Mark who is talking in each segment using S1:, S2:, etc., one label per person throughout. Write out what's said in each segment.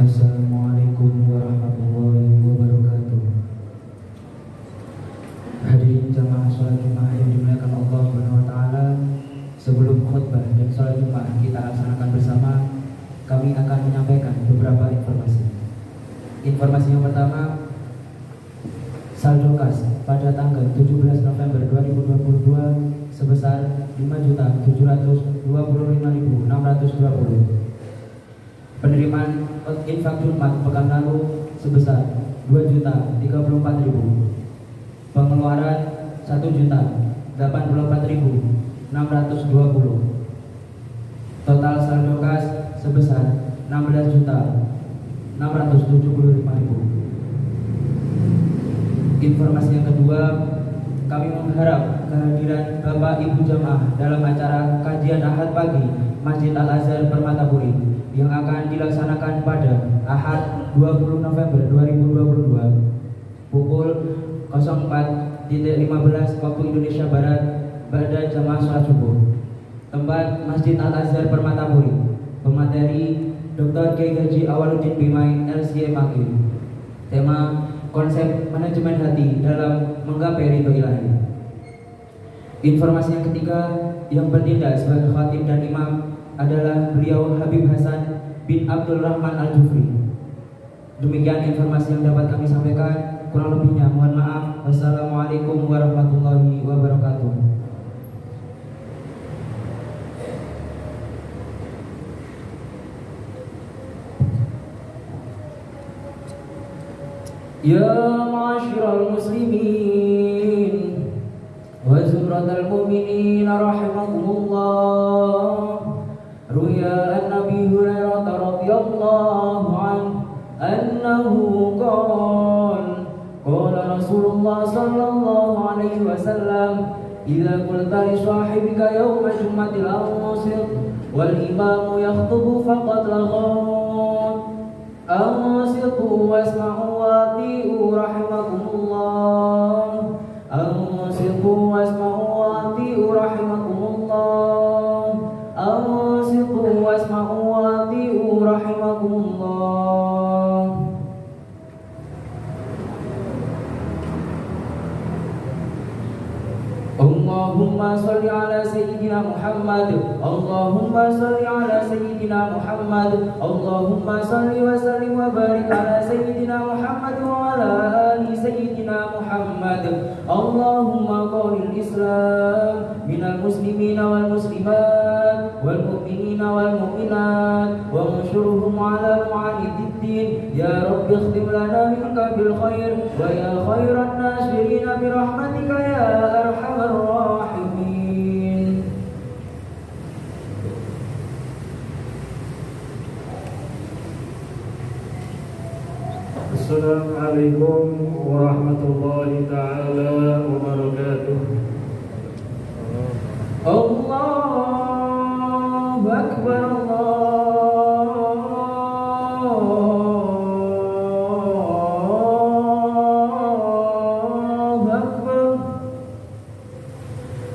S1: Assalamualaikum warahmatullahi wabarakatuh. Hadirin jamaah sholat Jumat yang dimuliakan Allah Subhanahu wa taala, sebelum khutbah dan sholat Jumat kita laksanakan bersama, kami akan menyampaikan beberapa informasi. Informasi yang pertama, saldo kas pada tanggal 17 November 2022 sebesar 5.725.620. Penerimaan infak Jumat pekan lalu sebesar 2.034.000. Pengeluaran 1.084.620. Total saldo kas sebesar 16.675.000. Informasi yang kedua, kami mengharap kehadiran Bapak Ibu Jamaah dalam acara kajian Ahad pagi Masjid Al-Azhar Permata-Puri yang akan dilaksanakan pada Ahad 20 November 2022 pukul 04.15 waktu Indonesia Barat pada jamaah sholat subuh. Tempat Masjid Al-Azhar Permata-Puri. Pemateri Dr. Kiai Haji Awaluddin Bimai LCMAG. Tema konsep manajemen hati dalam menggapai ridho ilahi. Informasi yang ketiga, yang bertindak sebagai khatib dan imam adalah beliau Habib Hasan bin Abdul Rahman Al-Jufri. Demikian informasi yang dapat kami sampaikan, kurang lebihnya mohon maaf. Wassalamualaikum warahmatullahi wabarakatuh. Ya ma'asyiral muslimin wa zumratal mu'minin rahimakumullah. Ruya an-Nabi Hurairah radhiyallahu anhu annahu qala Rasulullah sallallahu alaihi wasallam idza qulta li sahibika yawma jum'atil ansit wal imamu yakhutubu faqad laghat ansitu wasma'u wa ati'u rahimakumullah ansitu wasma'u wa ati'u rahimakumullah ansitu wasma'u wa ati'u rahimakumullah. Allahumma salli ala sayyidina Muhammad. Allahumma salli ala sayyidina Muhammad. Allahumma salli wa sallim wa barik ala sayyidina Muhammad wa ala ali sayyidina Muhammad. Allahumma qawlil Islam minal muslimina wal muslimat wal mu'minina wal mu'minat wa mansyuruhum ala mu'anididdin. Ya Rabbi ikhtim lana minka bil khair wa ya khairan nasirina birahmatika ya arhamar rahimin.
S2: Assalamualaikum warahmatullahi ta'ala wabarakatuh. Allahu Akbar, Allahu Akbar,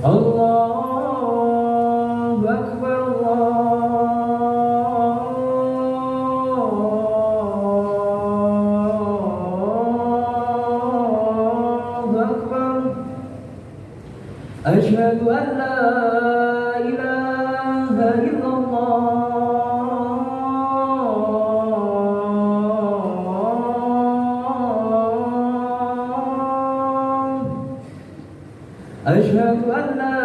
S2: Allahu Akbar, Allahu Akbar. Asyhadu an la ilaha illallah. Asyhadu an la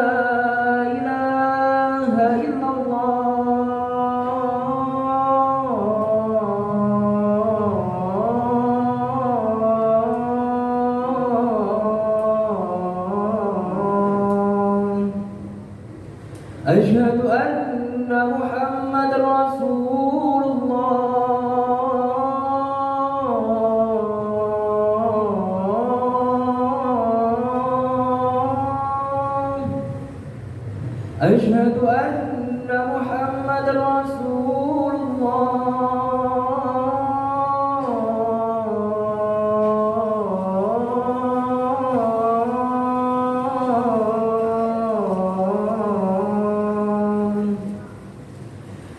S2: ilaha illallah. Asyhadu anna Muhammadar Rasulullah. Asyhadu anna Muhammadar Rasulullah.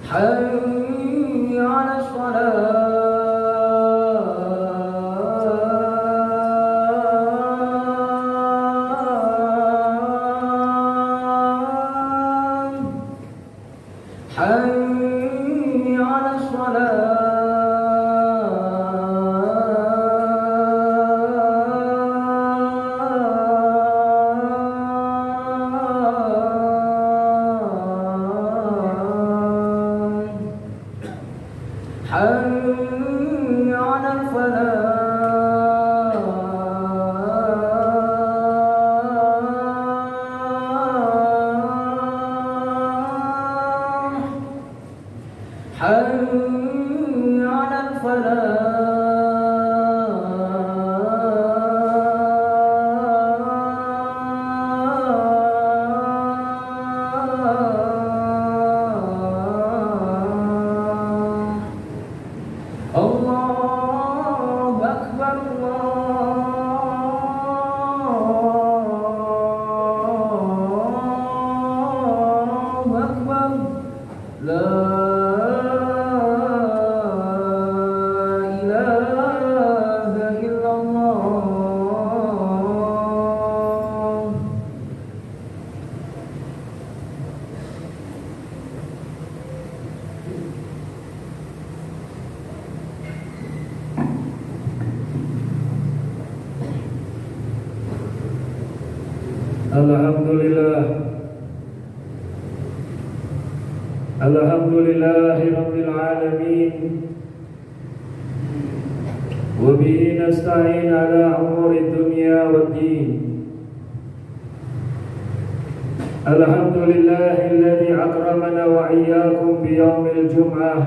S2: Hayya 'alas shalah.
S3: Alhamdulillahi Rabbil Alamin. Wabihi nasta'in ala umuri dunya wad din. Alhamdulillahi alladhi akramana wa iyyakum biyawmil jum'ah,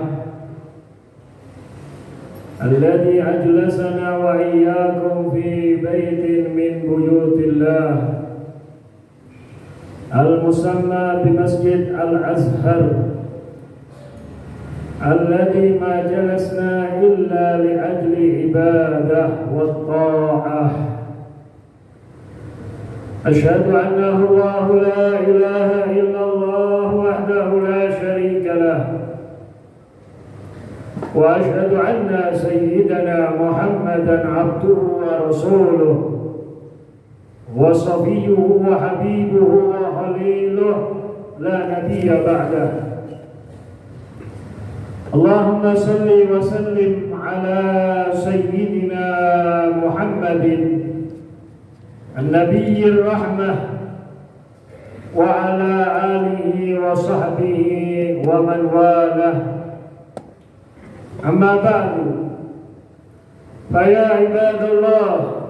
S3: alladhi ajlasana wa iyyakum fi baitin min buyutillah al-musamma bi Masjid Al-Azhar, alladhi ma jalasna illa li ajli ibadah wa ta'ah. Ashhadu annahu Allahu la ilaha illallah wahdahu la sharika lah, wa ashhadu anna sayyidana Muhammadan abduhu wa rasuluh wa safiyyuhu wa habibuhu wa khaliluh la nabiyya ba'dah. Allahumma salli wa sallim ala sayyidina Muhammadin an-nabiyyir rahmah wa ala alihi wa sahbihi wa man walah. Amma ba'du, fa ya ibadallah,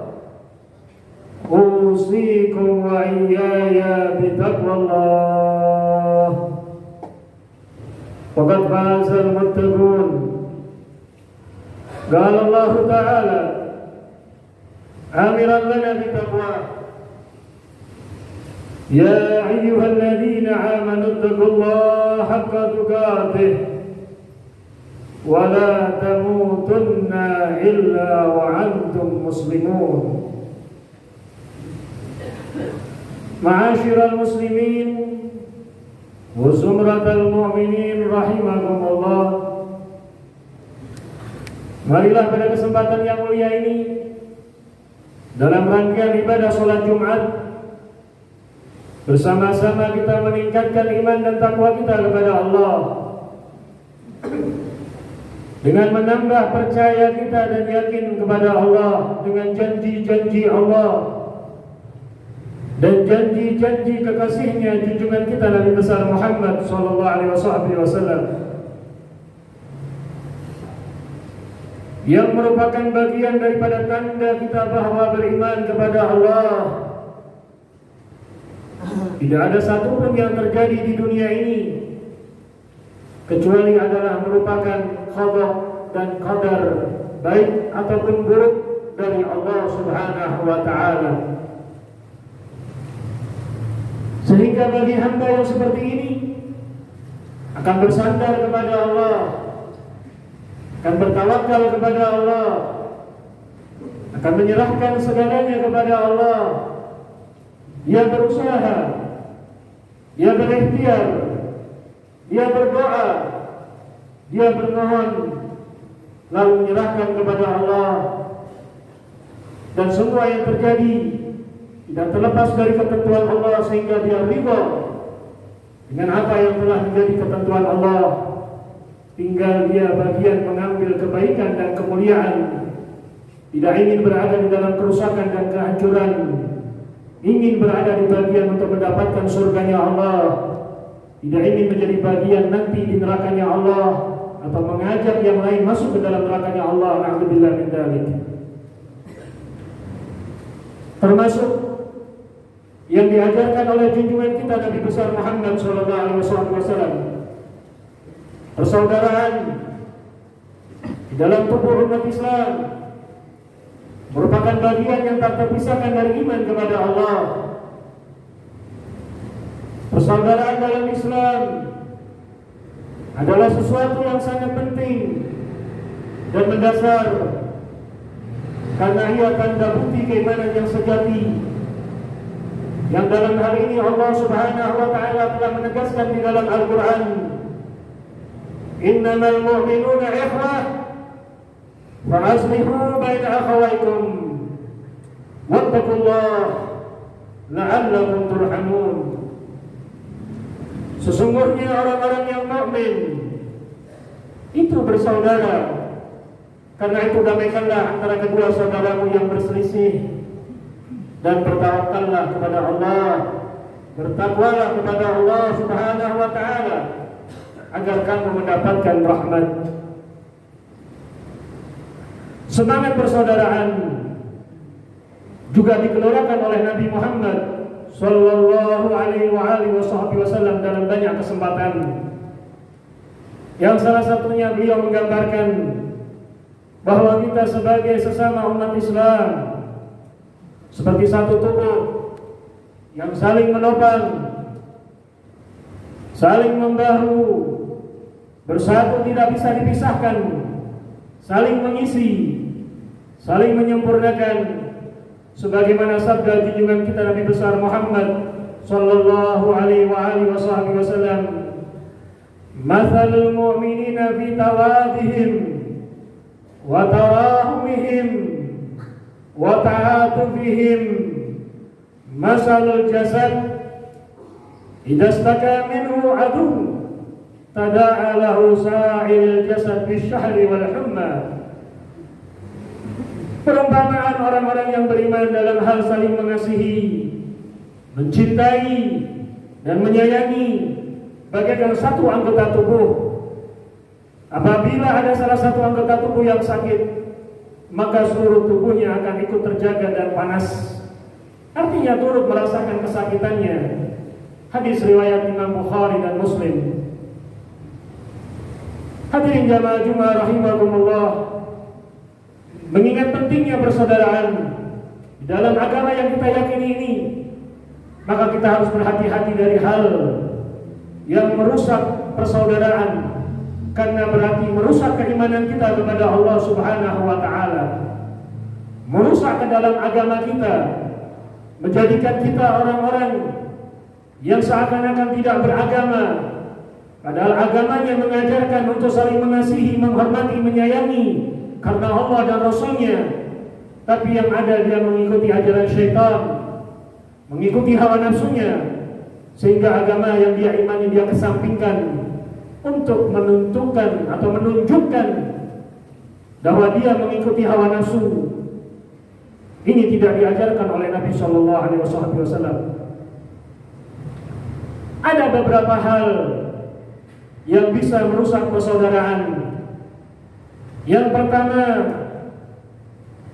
S3: usikum wa iyaya bitaqwallah. Faqad fazal muttaqun. Qala Allah Ta'ala amiran lana bitaqwa, ya ayyuhalladzina amanu taqullaha haqqa tuqatih wa la tamutunna illa wa antum muslimun. Ma'asyiral muslimin wa zumratal mu'minin rahimakumullah. Marilah pada kesempatan yang mulia ini, dalam rangkaian ibadah sholat Jumat, bersama-sama kita meningkatkan iman dan takwa kita kepada Allah dengan menambah percaya kita dan yakin kepada Allah dengan janji-janji Allah dan janji-janji kekasihnya, junjungan kita Nabi besar Muhammad sallallahu alaihi wasallam, yang merupakan bagian daripada tanda kita bahwa beriman kepada Allah. Tidak ada satupun yang terjadi di dunia ini kecuali adalah merupakan qada dan qadar, baik ataupun buruk, dari Allah Subhanahu wa ta'ala. Sehingga bagi hamba yang seperti ini akan bersandar kepada Allah, akan bertawakal kepada Allah, akan menyerahkan segalanya kepada Allah. Dia berusaha, dia berikhtiar, dia berdoa, dia bermohon, lalu menyerahkan kepada Allah. Dan semua yang terjadi tidak terlepas dari ketentuan Allah, sehingga dia ridha dengan apa yang telah menjadi ketentuan Allah. Tinggal dia bagian mengambil kebaikan dan kemuliaan. Tidak ingin berada di dalam kerusakan dan kehancuran, ingin berada di bagian untuk mendapatkan surganya Allah. Tidak ingin menjadi bagian nanti di nerakanya Allah, atau mengajak yang lain masuk ke dalam nerakanya Allah. Na'udzubillah min dzalik. Termasuk yang diajarkan oleh junjungan kita Nabi besar Muhammad sallallahu alaihi wasallam, persaudaraan di dalam tubuh umat Islam merupakan bagian yang tak terpisahkan dari iman kepada Allah. Persaudaraan dalam Islam adalah sesuatu yang sangat penting dan mendasar, karena ia tanda bukti keimanan yang sejati, yang dalam hal ini Allah Subhanahu wa ta'ala telah menegaskan di dalam Al-Quran, innamal mu'minuna ikhwah fa'aslihu baina akhawaykum wattaqullaha la'allakum turhamun. Sesungguhnya orang-orang yang mukmin itu bersaudara, karena itu damaikanlah antara kedua saudaramu yang berselisih. dan bertawakallah kepada Allah, bertakwalah kepada Allah Subhanahu wa taala agar kamu mendapatkan rahmat. Semangat persaudaraan juga dikeluarkan oleh Nabi Muhammad sallallahu alaihi wasallam dalam banyak kesempatan. Yang salah satunya beliau menggambarkan bahwa kita sebagai sesama umat Islam seperti satu tubuh yang saling menopang, saling membahu, bersatu tidak bisa dipisahkan, saling mengisi, saling menyempurnakan, sebagaimana sabda junjungan kita Nabi besar Muhammad sallallahu alaihi wasallam, "Matsalul mu'minina fi tawadihim wa tarahumihim wa ta'atufihim masalul jasad idza istaka minhu adu tada'a lahu sa'il jasad bisyahri wal humma." Perumpamaan orang-orang yang beriman dalam hal saling mengasihi, mencintai dan menyayangi bagaikan satu anggota tubuh. Apabila ada salah satu anggota tubuh yang sakit, maka seluruh tubuhnya akan ikut terjaga dan panas. Artinya turut merasakan kesakitannya. Hadis riwayat Imam Bukhari dan Muslim. Hadirin jamaah Jumat rahimakumullah, mengingat pentingnya persaudaraan di dalam agama yang kita yakini ini, maka kita harus berhati-hati dari hal yang merusak persaudaraan, karena berarti merusak keimanan kita kepada Allah Subhanahu wa taala, merusak ke dalam agama kita, menjadikan kita orang-orang yang seakan-akan tidak beragama, padahal agamanya mengajarkan untuk saling mengasihi, menghormati, menyayangi karena Allah dan Rasulnya. Tapi yang ada dia mengikuti ajaran syaitan, mengikuti hawa nafsunya, sehingga agama yang dia imani dia kesampingkan untuk menentukan atau menunjukkan bahwa dia mengikuti hawa nafsu. Ini tidak diajarkan oleh Nabi Shallallahu Alaihi Wasallam. Ada beberapa hal yang bisa merusak persaudaraan. Yang pertama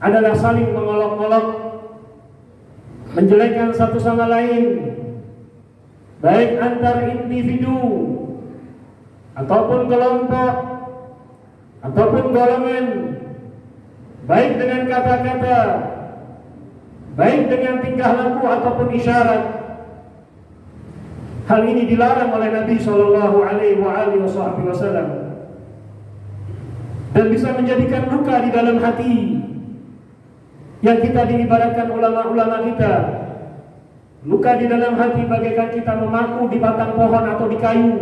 S3: adalah saling mengolok-olok, menjelekkan satu sama lain, baik antar individu ataupun kelompok ataupun golongan, baik dengan kata-kata, baik dengan tingkah laku ataupun isyarat. Hal ini dilarang oleh Nabi Shallallahu Alaihi Wasallam dan bisa menjadikan luka di dalam hati yang kita diibaratkan ulama-ulama kita. Luka di dalam hati bagaikan kita memaku di batang pohon atau di kayu.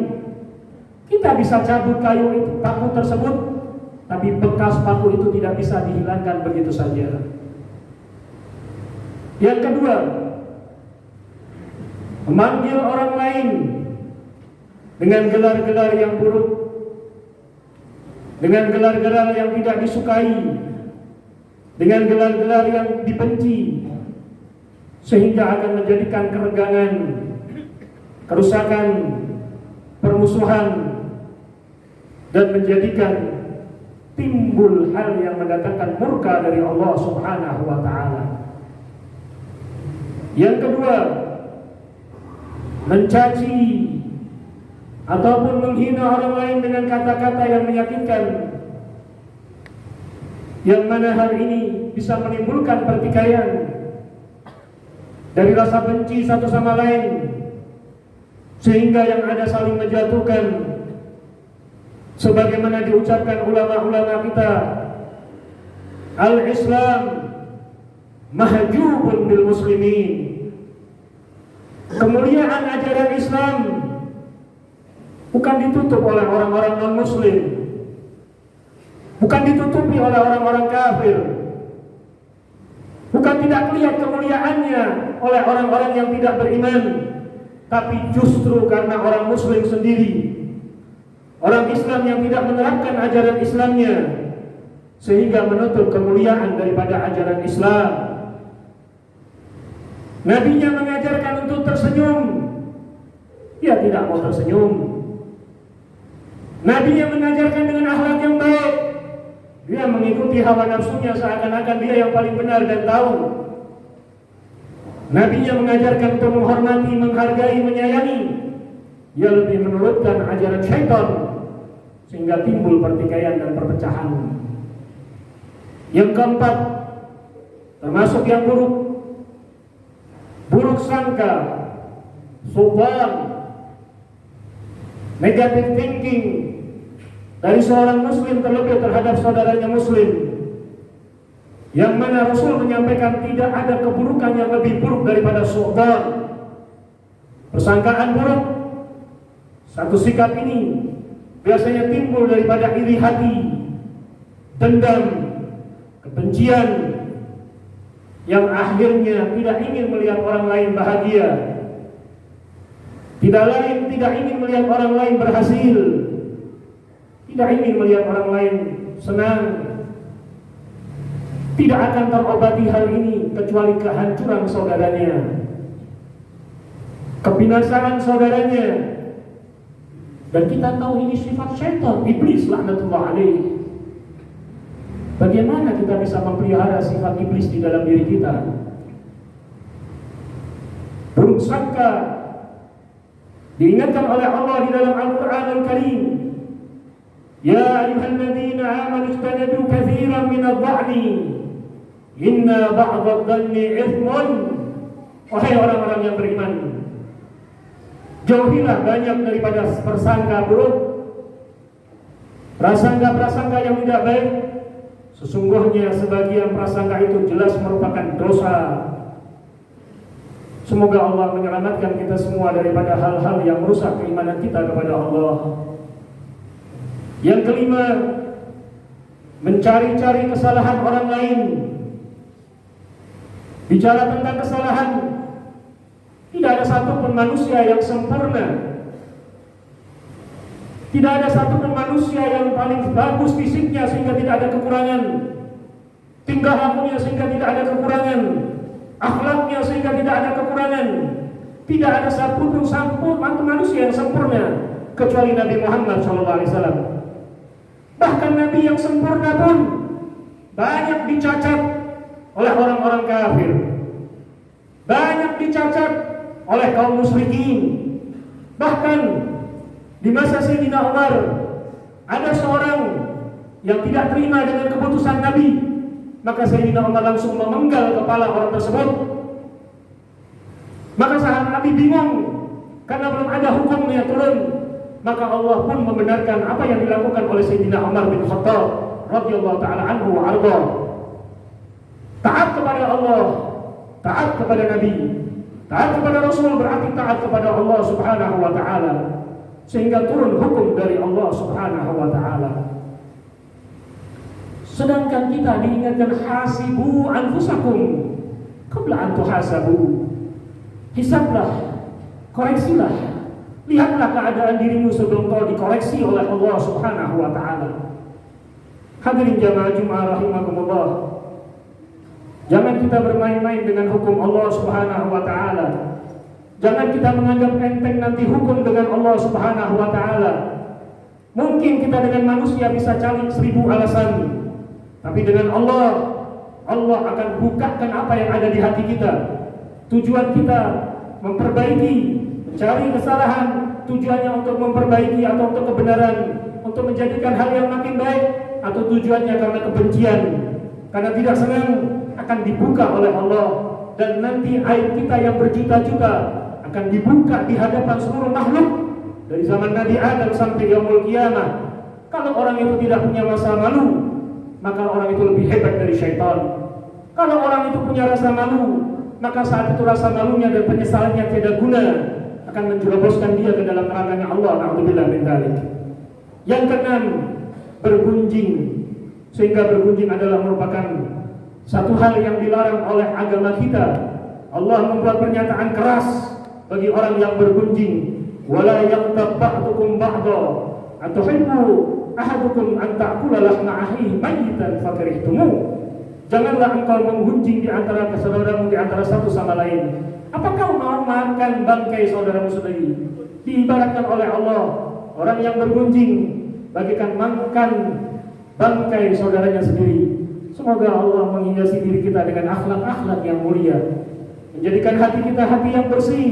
S3: Kita bisa cabut kayu itu, paku tersebut, tapi bekas paku itu tidak bisa dihilangkan begitu saja. Yang kedua, memanggil orang lain dengan gelar-gelar yang buruk, dengan gelar-gelar yang tidak disukai, dengan gelar-gelar yang dibenci, sehingga akan menjadikan kerenggangan, kerusakan, permusuhan, dan menjadikan timbul hal yang mendatangkan murka dari Allah Subhanahu wa taala. Yang kedua, mencaci ataupun menghina orang lain dengan kata-kata yang menyakitkan, yang mana hal ini bisa menimbulkan pertikaian dari rasa benci satu sama lain, sehingga yang ada saling menjatuhkan, sebagaimana diucapkan ulama-ulama kita, al-Islam mahjubun bil muslimin. Kemuliaan ajaran Islam bukan ditutup oleh orang-orang non-muslim, bukan ditutupi oleh orang-orang kafir, bukan tidak lihat kemuliaannya oleh orang-orang yang tidak beriman, tapi justru karena orang muslim sendiri, orang Islam yang tidak menerapkan ajaran Islamnya, sehingga menutup kemuliaan daripada ajaran Islam. Nabinya mengajarkan untuk tersenyum, dia tidak mau tersenyum. Nabinya mengajarkan dengan akhlak yang baik, dia mengikuti hawa nafsunya seakan-akan dia yang paling benar dan tahu. Nabinya mengajarkan untuk menghormati, menghargai, menyayangi, dia lebih menurutkan ajaran syaitan sehingga timbul pertikaian dan perpecahan. Yang keempat, termasuk yang buruk sangka, suban, negative thinking dari seorang muslim terlebih terhadap saudaranya muslim, yang mana Rasul menyampaikan tidak ada keburukan yang lebih buruk daripada suban, persangkaan buruk. Satu sikap ini biasanya timbul daripada iri hati, dendam, kebencian, yang akhirnya tidak ingin melihat orang lain bahagia, tidak ingin melihat orang lain berhasil, tidak ingin melihat orang lain senang. Tidak akan terobati hal ini kecuali kehancuran saudaranya, kebinasaan saudaranya. Dan kita tahu ini sifat syaitan, iblis laknatullah alaih. Bagaimana kita bisa memelihara sifat iblis di dalam diri kita? Buruk sangka diingatkan oleh Allah di dalam Al-Quran Al-Karim. Ya ayyuhalladzina amanu ijtanibu katsiran minadh-dha'ni inna ba'dadh-dhanni ithmun. Wahai orang-orang yang beriman, jauhilah banyak daripada prasangka buruk, prasangka-prasangka yang tidak baik. Sesungguhnya sebagian prasangka itu jelas merupakan dosa. Semoga Allah menyelamatkan kita semua daripada hal-hal yang merusak keimanan kita kepada Allah. Yang kelima, mencari-cari kesalahan orang lain. Bicara tentang kesalahan, tidak ada satupun manusia yang sempurna. Tidak ada satupun manusia yang paling bagus fisiknya sehingga tidak ada kekurangan, tingkah lakunya sehingga tidak ada kekurangan, akhlaknya sehingga tidak ada kekurangan. Tidak ada satupun manusia yang sempurna kecuali Nabi Muhammad SAW. Bahkan Nabi yang sempurna pun banyak dicacat oleh orang-orang kafir, banyak dicacat oleh kaum musyrikin. Bahkan di masa Sayyidina Umar ada seorang yang tidak terima dengan keputusan Nabi, maka Sayyidina Umar langsung memenggal kepala orang tersebut. Maka sahabat Nabi bingung karena belum ada hukumnya turun. Maka Allah pun membenarkan apa yang dilakukan oleh Sayyidina Umar bin Khattab radhiyallahu taala anhu wa arda. Taat kepada Allah, taat kepada Nabi, taat kepada Rasul berarti taat kepada Allah Subhanahu wa taala, sehingga turun hukum dari Allah Subhanahu wa taala. Sedangkan kita diingatkan hasibu anfusakum qabla an tuhasabu. Hisablah, koreksilah, lihatlah keadaan dirimu sebelum kau dikoreksi oleh Allah Subhanahu wa taala. Hadirin jamaah Jumat rahimakumullah. Jangan kita bermain-main dengan hukum Allah Subhanahu wa taala. Jangan kita menganggap enteng nanti hukum dengan Allah Subhanahu wa taala. Mungkin kita dengan manusia bisa cari 1000 alasan, tapi dengan Allah akan bukakan apa yang ada di hati kita. Tujuan kita memperbaiki, mencari kesalahan, tujuannya untuk memperbaiki atau untuk kebenaran, untuk menjadikan hal yang makin baik, atau tujuannya karena kebencian, karena tidak senang, akan dibuka oleh Allah. Dan nanti aib kita yang berjuta-juta akan dibuka di hadapan seluruh makhluk dari zaman Nabi Adam sampai yaumul qiyamah. Kalau orang itu tidak punya masa malu, maka orang itu lebih hebat dari syaitan. Kalau orang itu punya rasa malu, maka saat itu rasa malunya dan penyesalannya tidak guna, akan menjerumuskan dia ke dalam nerakanya Allah. Na'udzubillah min dzalik. Yang keenam, bergunjing. Sehingga bergunjing adalah merupakan satu hal yang dilarang oleh agama kita. Allah membuat pernyataan keras bagi orang yang bergunjing. Wala yaqtab ba'dukum ba'dha atuhibbu ahadukum an ta'kula lahma akhihi mayyitan fakarihtumuh. Janganlah engkau menggunjing di antara saudaramu di antara satu sama lain. Apakah kau makan bangkai saudaramu sendiri? Diibaratkan oleh Allah, orang yang bergunjing bagikan makan bangkai saudaranya sendiri. Semoga Allah menghiasi diri kita dengan akhlak-akhlak yang mulia, menjadikan hati kita hati yang bersih,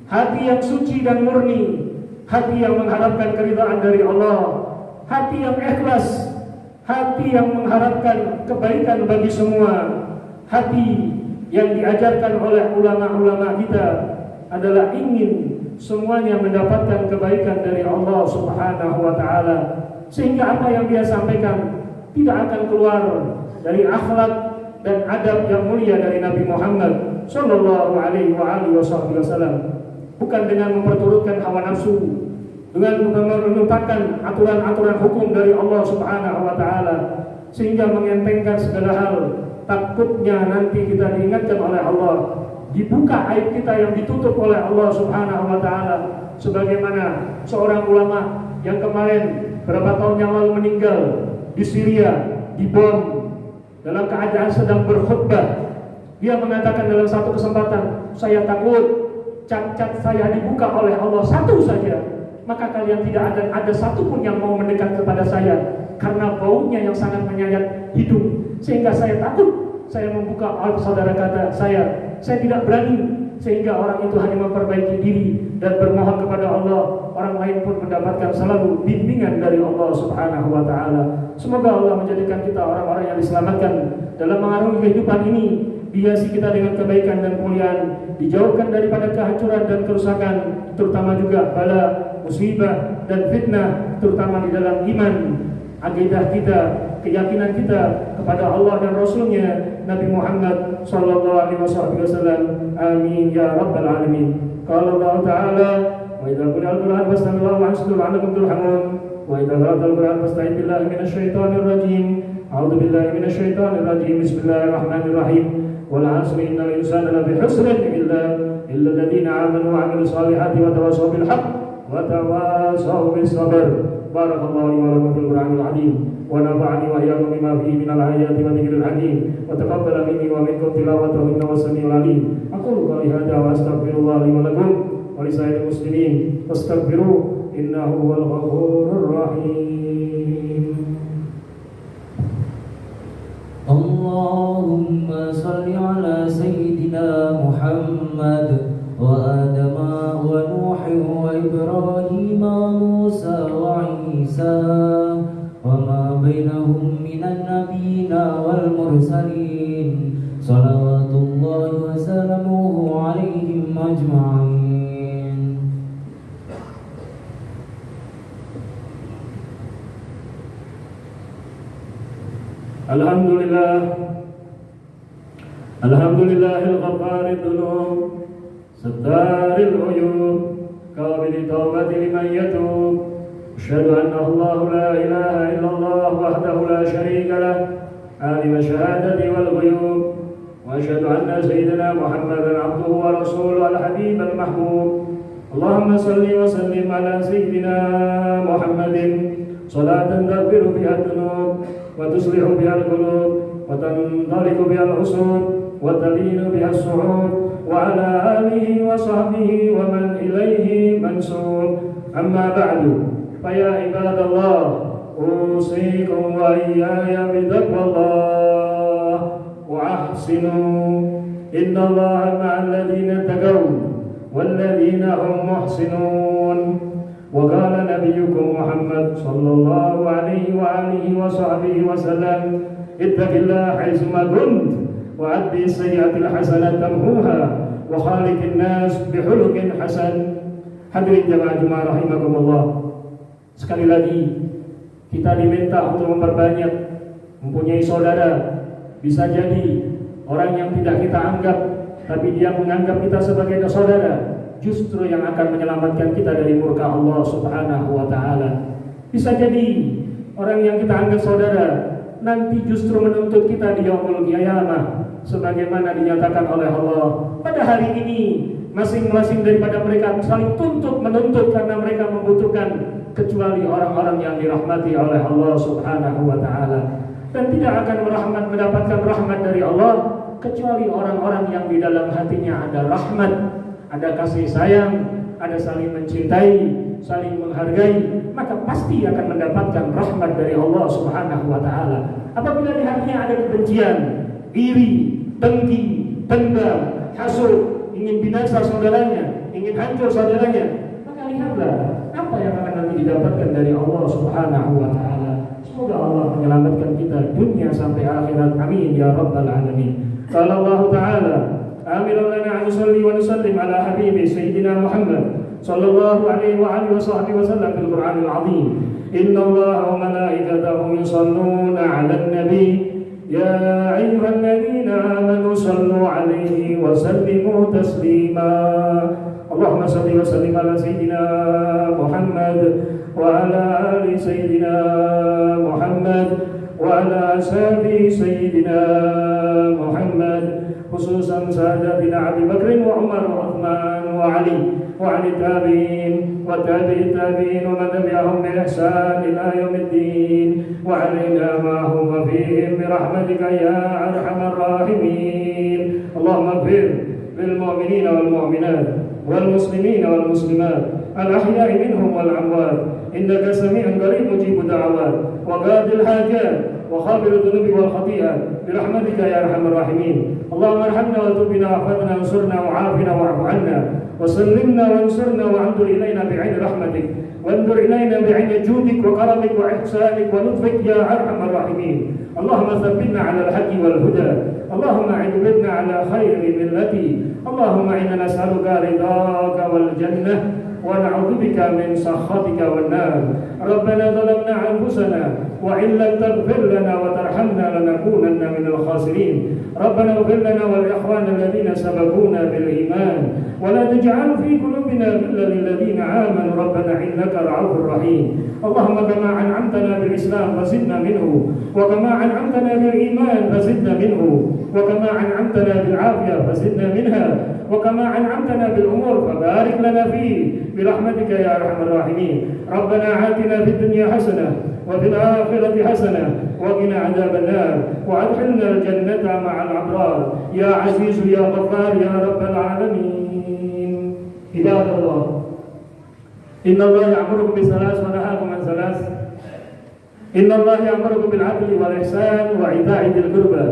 S3: hati yang suci dan murni, hati yang mengharapkan keridhaan dari Allah, hati yang ikhlas, hati yang mengharapkan kebaikan bagi semua, hati yang diajarkan oleh ulama-ulama kita adalah ingin semuanya mendapatkan kebaikan dari Allah Subhanahu wa taala, sehingga apa yang dia sampaikan tidak akan keluar dari akhlak dan adab yang mulia dari Nabi Muhammad sallallahu alaihi wasallam, bukan dengan memperturutkan hawa nafsu, dengan melupakan aturan-aturan hukum dari Allah Subhanahu wa taala, sehingga mengentengkan segala hal. Takutnya nanti kita diingatkan oleh Allah, dibuka aib kita yang ditutup oleh Allah Subhanahu wa taala, sebagaimana seorang ulama yang kemarin berapa tahun yang lalu meninggal di Syria, dibom dalam keadaan sedang berkhutbah. Dia mengatakan dalam satu kesempatan, saya takut cacat saya dibuka oleh Allah satu saja, maka kalian tidak ada satupun yang mau mendekat kepada saya, karena baunya yang sangat menyayat hidung, sehingga saya takut saya membuka aib saudara kata saya tidak berani, sehingga orang itu hanya memperbaiki diri dan bermohon kepada Allah. Orang lain pun mendapatkan selalu bimbingan dari Allah Subhanahu wa taala. Semoga Allah menjadikan kita orang-orang yang diselamatkan dalam mengarungi kehidupan ini, dihiasi kita dengan kebaikan dan kemuliaan, dijauhkan daripada kehancuran dan kerusakan, terutama juga bala, musibah dan fitnah, terutama di dalam iman, akidah kita, keyakinan kita kepada Allah dan Rasulnya Nabi Muhammad sallallahu alaihi wasallam. Amin ya rabbal alamin. Qala Allah Ta'ala, wa idza quri'a al-Qur'an fastami'u lahu wa ansitu la'allakum turhamun. Wa idza qara'ta al-Qur'an fasta'idh billahi minash shaitanir rajim. A'udzu billahi minasy syaithanir rajim. Bismillahirrahmanirrahim. Wal 'asri innal insana lafi khusrin illa alladziina 'amanu wa 'amilus solihati wa tawassaw bil haqq wa tawassaw bis sabr. Barakallahu li wa lakum fil Qur'anil 'azim. ونفعني وإياكم بما فيه من الآيات والذكر الحكيم وتقبل مني ومنكم تلاوته إنه السميع العليم. أقول قولي هذا وأستغفر الله لي ولكم ولسائر المسلمين فاستغفروه إنه هو الغفور الرحيم.
S1: اللهم صل على سيدنا محمد وآدم ونوح وإبراهيم وموسى وعيسى وما بينهم من النبيين والمرسلين صلوات الله وسلامه عليهم أجمعين.
S3: Alhamdulillah, Alhamdulillahil ghafaril dzunub, sattaril uyub, qabilit taubati liman yatub. أشهد أن الله لا إله إلا الله وحده لا شريك له عالم الشهادة والغيوب، وأشهد أن سيدنا محمدا عبده ورسوله الحبيب المحبوب. اللهم صل وسلم على سيدنا محمد صلاة تغفر بها الذنوب وتصلح بها القلوب وتنطلق بها العصور وتلين بها الصعود، وعلى آله وصحبه ومن إليه منسوب. أما بعد، فيا عباد الله، أوصيكم وإياي بتقوى الله وأحسنوا، إن الله مع الذين اتقوا والذين هم محسنون. وقال نبيكم محمد صلى الله عليه وآله وصحبه وسلم: اتق الله حيثما كنت وأتبع السيئة الحسنة تمحوها وخالق الناس بخلق حسن. Hadirin jemaah rahimakumullah, sekali lagi kita diminta untuk memperbanyak mempunyai saudara. Bisa jadi orang yang tidak kita anggap, tapi dia menganggap kita sebagai saudara, justru yang akan menyelamatkan kita dari murka Allah Subhanahu wa ta'ala. Bisa jadi orang yang kita anggap saudara nanti justru menuntut kita di yaumul qiyamah, sebagaimana dinyatakan oleh Allah. Pada hari ini masing-masing daripada mereka saling tuntut menuntut karena mereka membutuhkan, kecuali orang-orang yang dirahmati oleh Allah Subhanahu wa ta'ala. dan tidak akan mendapatkan rahmat dari Allah kecuali orang-orang yang di dalam hatinya ada rahmat, ada kasih sayang, ada saling mencintai, saling menghargai, maka pasti akan mendapatkan rahmat dari Allah Subhanahu wa taala. Apabila di hatinya ada kebencian, iri, dengki, dendam, hasud, ingin binasa saudaranya, ingin hancur saudaranya, maka lihatlah apa yang akan nanti didapatkan dari Allah Subhanahu wa taala. Semoga Allah menyelamatkan kita dunia sampai akhirat. Amin ya rabbal alamin. Qala Allah taala: "Amilan lana an nusalli wa nusallim ala habibi sayyidina Muhammad sallallahu alaihi wa alihi wa sahbihi wa sallam fil Qur'anil azim. Inna Allah wa malaikatahu yusalluna 'alan nabi ya ayyuhalladzina amanu sallu 'alaihi wa sallimu taslima." Allahumma salli wa sallim ala sayyidina Muhammad wa ala ali sayyidina Muhammad wa ala ashabi sayyidina Muhammad, khususan sahabatina Abi Bakr wa Umar wa Uthman wa Ali wa ali tabi'in wa tabi'i tabi'in wa man tabi'ahum bi ihsan ila yaumiddin wa alaina ma'hum wa fihim bi rahmatika ya arhamar rahimin. Allahumma ighfir lil mu'minina wal mu'minat wal muslimina wal muslimat al ahya'i minhum wal amwat innaka sami'un qarib mujibud da'awat wa qadil hajat wa khabirud dhunubi wal khati'at bi rahmatika ya arhamar rahimin. Allahumma arhamna wa tub bina wa'afna wa ansurna wa 'afina wa'fu 'anna wa sallimna wa ansurna wa anzur ilayna bi'aini rahmatik wa anzur ilayna bi'aini judik wa karamik wa ihsanik wa lutfik ya arhamar rahimin. Allahumma thabbitna 'ala al-haqqi wal huda, Allahumma 'idna 'ala khairi millati, Allahumma inna nas'aluka ridhaka wal jannah wa na'udzu bika min sakhatika wan nar. Rabbana zalamna anfusana wa in lam taghfir lana wa tarhamna lanakunanna minal khasirin. Rabbana ighfir lana wa li ikhwana alladhina sabaquna bil iman wa la taj'al fi qulubina ghillan lil ladzina amanu rabbana innaka ra'ufur rahim. Allahumma kama an'amtana bil Islam fazidna minhu wa kama an'amtana bil iman fazidna minhu wa kama an'amtana bil afiyah fazidna minha wa kama an'amtana bil umur fabarik lana fihi برحمتك يا أرحم الراحمين. ربنا آتنا في الدنيا حسنة وفي الآخرة حسنة وقنا عذاب النار وأدخلنا الجنة مع الأبرار يا عزيز يا غفار يا رب العالمين. عباد الله، إن الله يأمركم بالصلاة وينهاكم عن الصلاة. إن الله يأمركم بالعدل والإحسان وإيتاء ذي القربى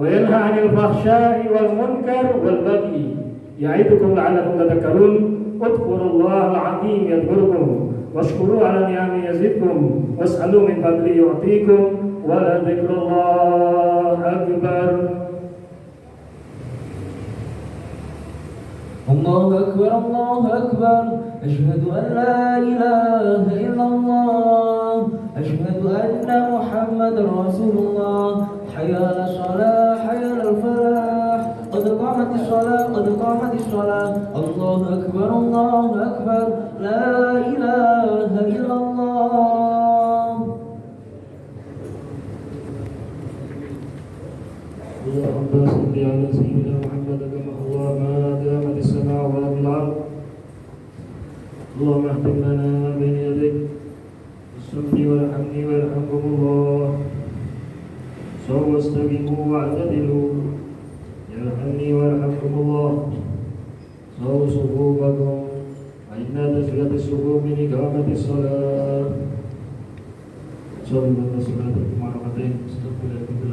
S3: وينهى عن الفحشاء والمنكر والبغي يعظكم لعلكم تذكرون. اذكروا الله العظيم يذكركم واشكروا على نعمه يزدكم واسألوا من فضله يعطيكم ولذكر الله أكبر.
S1: الله أكبر الله أكبر أشهد أن لا إله إلا الله أشهد أن محمد رسول الله حي على الصلاة حي على الفلاح قد قامت الصلاة قد قامت الصلاة. الله أكبر لا إله إلا الله.
S3: اللهم صل على سيدنا محمد كما هو ما دامت السماوات والأرض. اللهم اهدم لنا بين يديك السمع والحمد ويرحمكم الله. سووا واستقيموا واعتدلوا يرحمني ويرحمكم الله. سووا صفوفكم فإن تسوية الصفوف من إقامة الصلاة. صلوا على صلاتكم ورحمتين. استغفر الله.